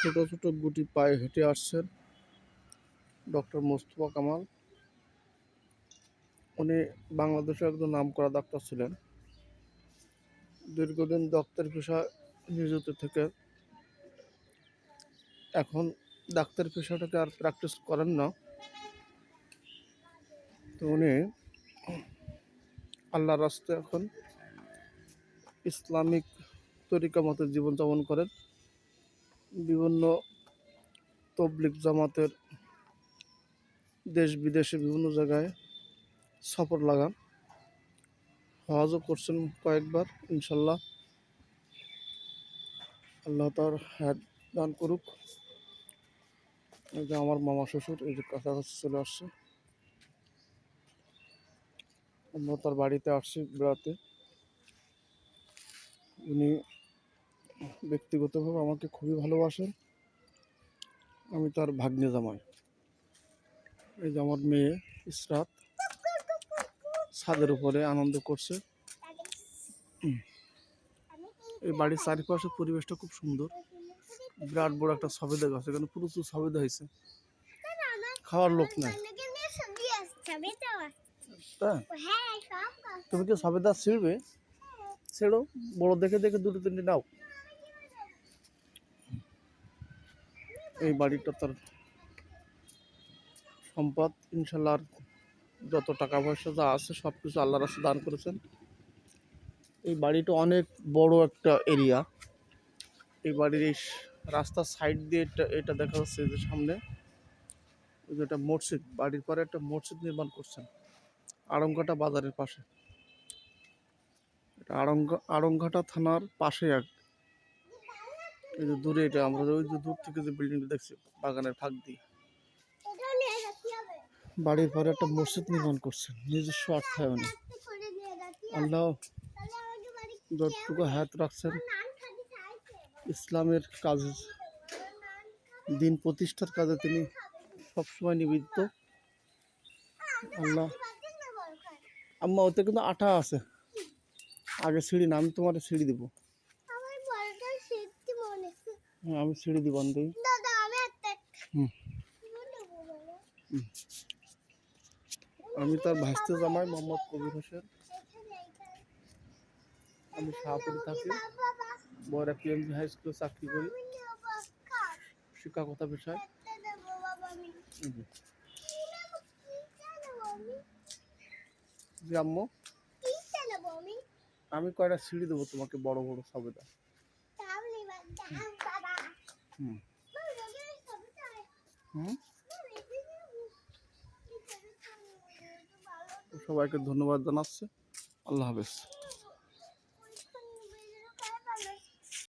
ছোট ছোট গুটি পায়ে হেঁটে আসছেন ডক্টর মোস্তফা কামাল। উনি বাংলাদেশের একজন নামকরা ডাক্তার ছিলেন। দীর্ঘদিন ডাক্তার পেশায় নিয়োজিত থেকে এখন ডাক্তার পেশাটাকে আর প্র্যাকটিস করেন না। তো উনি আল্লাহর রাস্তায় এখন ইসলামিক তরিকা মতে জীবনযাপন করেন। বিভিন্ন তবলিগ জামাতের দেশ বিদেশে বিভিন্ন জায়গায় সফর লাগান, হজও করছেন কয়েকবার। ইনশাল্লাহ আল্লাহ তার হায়াত দান করুক। এই যে আমার মামা শ্বশুর এই যে কাছাকাছি চলে আসছে, আমরা তার বাড়িতে আসছি বেড়াতে। উনি ব্যক্তিগতভাবে আমাকে খুবই ভালোবাসেন। আমি তার ভাগ্নে জামাই। এই যে আমার মেয়ে ইসরাত ছাদের উপরে আনন্দ করছে। এই বাড়ির চারিপাশে পরিবেশটা খুব সুন্দর। বিরাট বড় একটা সবেদা গাছ, এখানে প্রচুর সবেদা হয়েছে, খাওয়ার লোক নাই। তুমি কি সবেদা ছিঁড়বে? ছেড়ো, বড় দেখে দেখে দুটো তিনটে নাও। এই বাড়িটা তার সম্পদ। ইনশাল্লাহ যত টাকা পয়সা যা আছে সব কিছু আল্লাহর রাস্তায় দান করেছেন। এই বাড়িটা অনেক বড় একটা এরিয়া। এই বাড়ির এই রাস্তার সাইড দিয়ে এটা দেখা যাচ্ছে যে সামনে যেটা মসজিদ, বাড়ির পরে একটা মসজিদ নির্মাণ করছেন আড়ংঘাটা বাজারের পাশে। এটা আড়ংঘাটা থানার পাশে এই যে দূরে এটা আমরা ওই যে দূর থেকে যে বিল্ডিংটা দেখছি বাগানের ফাঁক দিয়ে, বাড়ির পরে একটা মসজিদ নির্মাণ করছেন নিজস্ব অর্থায়নে। আল্লাহ যতটুকু হায়াত রাখছেন ইসলামের কাজে, দিন প্রতিষ্ঠার কাজে তিনি সবসময় নিবেদিত। আল্লাহ আম্মা ওতে কিন্তু আঠা আছে, আগে সিঁড়ি না, আমি তোমার সিঁড়ি দিব। হ্যাঁ আমি সিঁড়ি দিব। আমি তার ভাইস্তে জামাই মোহাম্মদ কবির হোসেন। আমি শাহপুরে থাকি, বড় পিএমজি হাই স্কুলে চাকরি করি শিক্ষকতা পেশায়। জি আম্মু, আমি কয়টা সিঁড়ি দেবো তোমাকে, বড় বড় সবেদা। সবাইকে ধন্যবাদ জানাচ্ছি। আল্লাহ হাফেজ।